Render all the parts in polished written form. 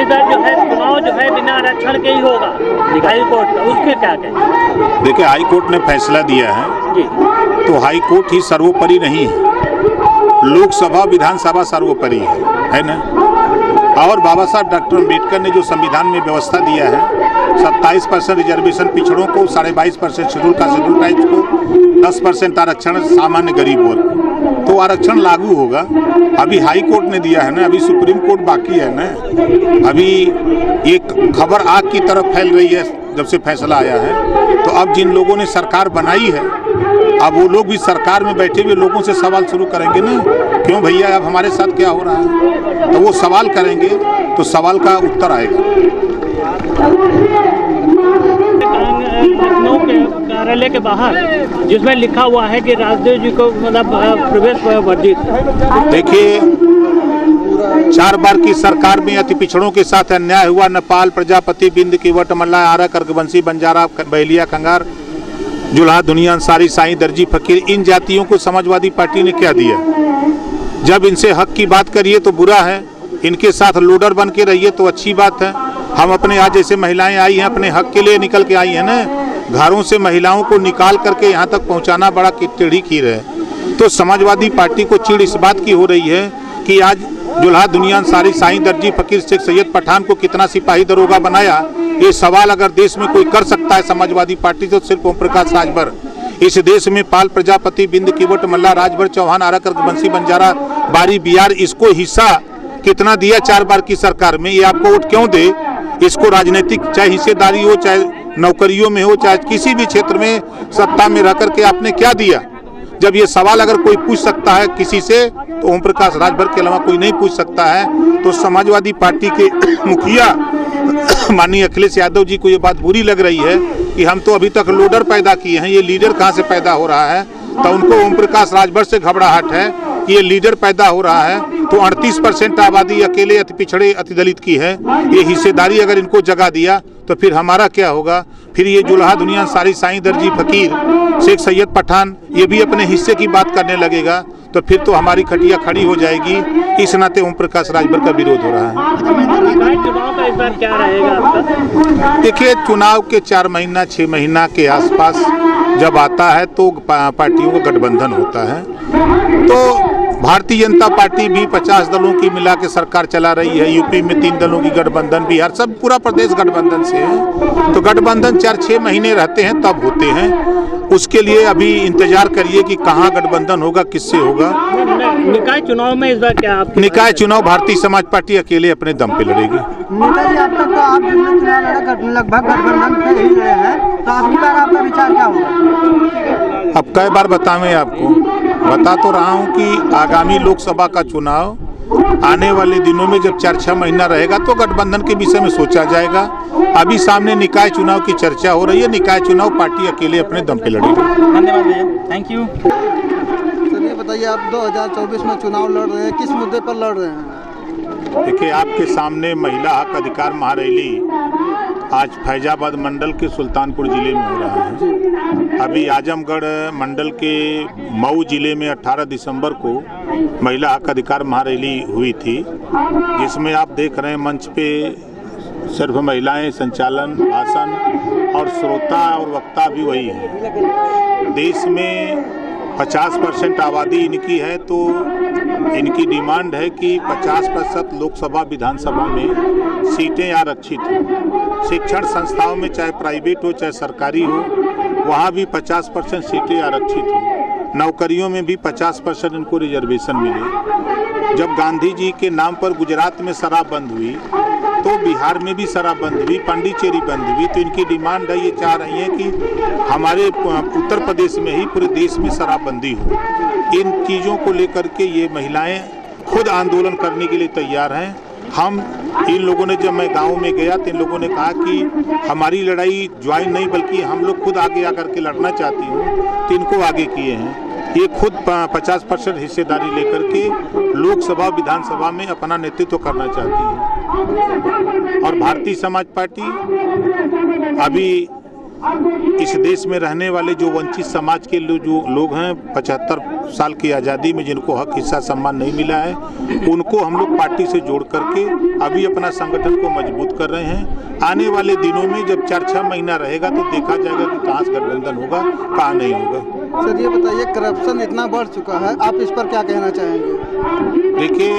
इधर जो है चुनाव जो है बिना आरक्षण के ही होगा हाई कोर्ट का, उसके क्या कहें? देखिए, हाई कोर्ट ने फैसला दिया है जी, तो हाई कोर्ट ही सर्वोपरि नहीं है, लोकसभा विधानसभा सर्वोपरि है ना। और बाबा साहब डॉक्टर अम्बेडकर ने जो संविधान में व्यवस्था दिया है 27% रिजर्वेशन पिछड़ों को, 22.5% शेड्यूल ट्राइब्स को, 10% आरक्षण सामान्य गरीब वर्ग, तो आरक्षण लागू होगा। अभी हाई कोर्ट ने दिया है ना, अभी सुप्रीम कोर्ट बाकी है ना। अभी एक खबर आग की तरफ फैल रही है जब से फैसला आया है। तो अब जिन लोगों ने सरकार बनाई है, अब वो लोग भी सरकार में बैठे हुए लोगों से सवाल शुरू करेंगे ना, क्यों भैया अब हमारे साथ क्या हो रहा है, तो वो सवाल करेंगे तो सवाल का उत्तर आएगा। लखनऊ के कार्यालय के बाहर जिसमें लिखा हुआ है कि राजदेव जी को मतलब प्रवेश वर्जित। देखिए, 4 बार की सरकार में अति पिछड़ों के साथ अन्याय हुआ। नेपाल, प्रजापति, बिंद, कीवट, मल्ला, आरा, कर्कवंशी, बंजारा, बहलिया, कंगार, जुल्हा, दुनिया, अंसारी, साईं, दर्जी, फकीर, इन जातियों को समाजवादी पार्टी ने क्या दिया? जब इनसे हक की बात करिए तो बुरा है, इनके साथ लोडर बन के रहिए तो अच्छी बात है। हम अपने आज जैसे महिलाएं आई हैं अपने हक के लिए निकल के आई हैं ना, घरों से महिलाओं को निकाल करके यहाँ तक पहुँचाना बड़ा टेढ़ी खीर है। तो समाजवादी पार्टी को चिढ़ इस बात की हो रही है कि आज जुल्हा, दुनिया, अंसारी, साईं, दर्जी, फकीर, शेख सैयद पठान को कितना सिपाही दरोगा बनाया, ये सवाल अगर देश में कोई कर सकता है समाजवादी पार्टी तो सिर्फ ओम प्रकाश राजभर। इस देश में पाल, प्रजापति, बिंद, कीवट, मल्ला, राजभर, चौहान, आरा, कर्कवंशी, बंजारा, बारी, बिहार, इसको हिस्सा कितना दिया 4 बार की सरकार में? ये आपको वोट क्यों दे? इसको राजनीतिक चाहे हिस्सेदारी हो, चाहे नौकरियों में हो, चाहे किसी भी क्षेत्र में सत्ता में रह करके आपने क्या दिया? जब ये सवाल अगर कोई पूछ सकता है किसी से तो ओम प्रकाश राजभर के अलावा कोई नहीं पूछ सकता है। तो समाजवादी पार्टी के मुखिया माननीय अखिलेश यादव जी को ये बात बुरी लग रही है कि हम तो अभी तक लोडर पैदा किए हैं, ये लीडर कहाँ से पैदा हो रहा है? तो उनको ओम प्रकाश राजभर से घबराहट है कि ये लीडर पैदा हो रहा है। तो 38% आबादी अकेले अति पिछड़े अति दलित की है। ये हिस्सेदारी अगर इनको जगा दिया तो फिर हमारा क्या होगा? फिर ये जुल्हा, दुनिया, सारी, साईं, दर्जी, फकीर, शेख सैयद पठान ये भी अपने हिस्से की बात करने लगेगा तो फिर तो हमारी खटिया खड़ी हो जाएगी। इस नाते ओम प्रकाश राजभर का विरोध हो रहा है। चुनाव का इस बार क्या रहेगा आपका? देखिए, चुनाव के 4 महीना 6 महीना के आसपास जब आता है तो पार्टियों का गठबंधन होता है। तो भारतीय जनता पार्टी भी 50 दलों की मिला के सरकार चला रही है। यूपी में 3 दलों की गठबंधन, बिहार, सब पूरा प्रदेश गठबंधन से है। तो गठबंधन 4-6 महीने रहते हैं तब होते हैं। उसके लिए अभी इंतजार करिए कि कहाँ गठबंधन होगा, किससे होगा। निकाय चुनाव में इस बार क्या आप? निकाय चुनाव भारतीय समाज पार्टी अकेले अपने दम पे लड़ेगी। नेताजी, अब तक तो आप लगभग गठबंधन से ही रहे हैं, तो आपकी बार आपका विचार क्या होगा? अब कई बार बतावें आपको? बता तो रहा हूं कि आगामी लोकसभा का चुनाव आने वाले दिनों में जब 4-6 महीना रहेगा तो गठबंधन के विषय में सोचा जाएगा। अभी सामने निकाय चुनाव की चर्चा हो रही है। निकाय चुनाव पार्टी अकेले अपने दम पे लड़ेगी। धन्यवाद भैया, थैंक यू। चलिए बताइए, आप 2024 में चुनाव लड़ रहे हैं, किस मुद्दे पर लड़ रहे हैं? देखिए, आपके सामने महिला हक अधिकार महारैली आज फैजाबाद मंडल के सुल्तानपुर जिले में हो रहा है। अभी आजमगढ़ मंडल के मऊ जिले में 18 दिसंबर को महिला हक अधिकार महारैली हुई थी, जिसमें आप देख रहे हैं मंच पे सिर्फ महिलाएं संचालन, भाषण और श्रोता और वक्ता भी वही है। देश में 50% आबादी इनकी है, तो इनकी डिमांड है कि 50% लोकसभा विधानसभा में सीटें आरक्षित हो। शिक्षण संस्थाओं में चाहे प्राइवेट हो चाहे सरकारी हो, वहाँ भी 50% सीटें आरक्षित हो। नौकरियों में भी 50% इनको रिजर्वेशन मिले। जब गांधी जी के नाम पर गुजरात में शराब बंद हुई तो बिहार में भी शराब बंद हुई, पांडिचेरी बंद हुई। तो इनकी डिमांड है, ये चाह रही है कि हमारे उत्तर प्रदेश में ही पूरे देश में शराबबंदी हो। इन चीज़ों को लेकर के ये महिलाएं खुद आंदोलन करने के लिए तैयार हैं। हम इन लोगों ने, जब मैं गांव में गया तो इन लोगों ने कहा कि हमारी लड़ाई ज्वाइन नहीं बल्कि हम लोग खुद आगे आकर के लड़ना चाहती हूँ, तो इनको आगे किए हैं। ये खुद 50% हिस्सेदारी लेकर के लोकसभा विधानसभा में अपना नेतृत्व करना चाहती है। और भारतीय समाज पार्टी अभी इस देश में रहने वाले जो वंचित समाज के जो लोग हैं 75 साल की आज़ादी में जिनको हक हिस्सा सम्मान नहीं मिला है, उनको हम लोग पार्टी से जोड़ करके अभी अपना संगठन को मजबूत कर रहे हैं। आने वाले दिनों में जब 4-6 महीना रहेगा तो देखा जाएगा कि कहाँ से गठबंधन होगा, कहाँ नहीं होगा। सर ये बताइए, करप्शन इतना बढ़ चुका है, आप इस पर क्या कहना चाहेंगे? देखिए,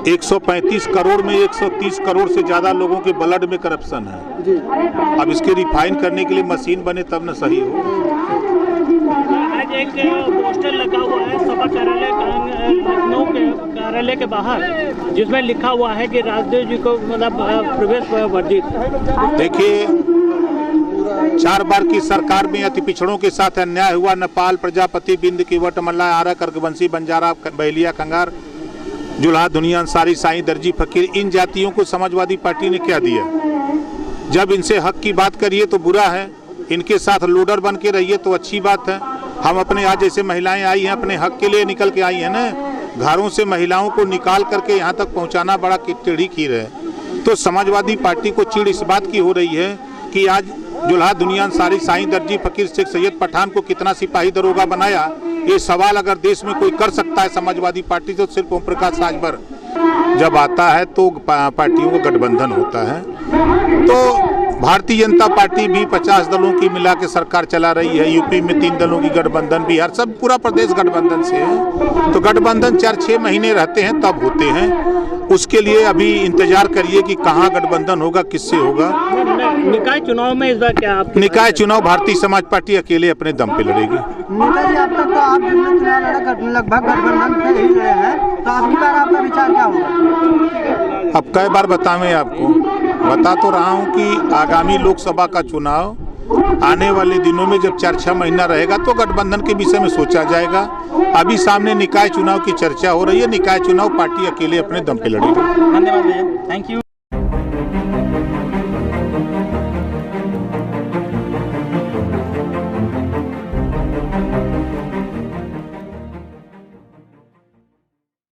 135 करोड़ में 130 करोड़ से ज़्यादा लोगों के ब्लड में करप्शन है जी। अब इसके रिफाइन करने के लिए मशीन बने तब न सही हो। आज एक पोस्टर लगा हुआ है सपा कार्यालय लखनऊ के कार्यालय के बाहर, जिसमें लिखा हुआ है कि राजदेव जी को मतलब प्रवेश वर्जित। देखिए, 4 बार की सरकार में अति पिछड़ों के साथ अन्याय हुआ। नेपाल, प्रजापति, बिंद, कीवट, मल्ला, आरा, कर्कवंशी, बंजारा, बहलिया, कंगार, जुल्हा, दुनिया, अंसारी, साईं, दर्जी, फकीर, इन जातियों को समाजवादी पार्टी ने क्या दिया? जब इनसे हक की बात करिए तो बुरा है, इनके साथ लोडर बन के रहिए तो अच्छी बात है। हम अपने आज जैसे महिलाएं आई हैं, अपने हक के लिए निकल के आई हैं ना, घरों से महिलाओं को निकाल करके यहाँ तक पहुँचाना बड़ा टेढ़ी खीर है। तो समाजवादी पार्टी को चिढ़ इस बात की हो रही है कि आज जुल्हा, दुनिया, अंसारी, साईं, दर्जी, फकीर, शेख सैयद पठान को कितना सिपाही दरोगा बनाया, ये सवाल अगर देश में कोई कर सकता है समाजवादी पार्टी तो सिर्फ ओम प्रकाश राजभर। जब आता है तो पार्टियों का गठबंधन होता है। तो भारतीय जनता पार्टी भी 50 दलों की मिला के सरकार चला रही है। यूपी में 3 दलों की गठबंधन, बिहार, सब पूरा प्रदेश गठबंधन से है। तो गठबंधन 4-6 महीने रहते हैं तब होते हैं। उसके लिए अभी इंतजार करिए कि कहाँ गठबंधन होगा, किससे होगा। निकाय चुनाव में इस बार क्या आप? निकाय चुनाव भारतीय समाज पार्टी अकेले अपने दम पे लड़ेगी। नेताजी, अब तक तो आप जितने चुनाव लड़े लगभग गठबंधन से ही लड़े हैं, तो आपकी बार आपका विचार क्या होगा? अब कई बार बतावें आपको, बता तो रहा हूं कि आगामी लोकसभा का चुनाव आने वाले दिनों में जब 4-6 महीना रहेगा तो गठबंधन के विषय में सोचा जाएगा। अभी सामने निकाय चुनाव की चर्चा हो रही है। निकाय चुनाव पार्टी अकेले अपने दम पे लड़ेगी। धन्यवाद भैया, थैंक यू।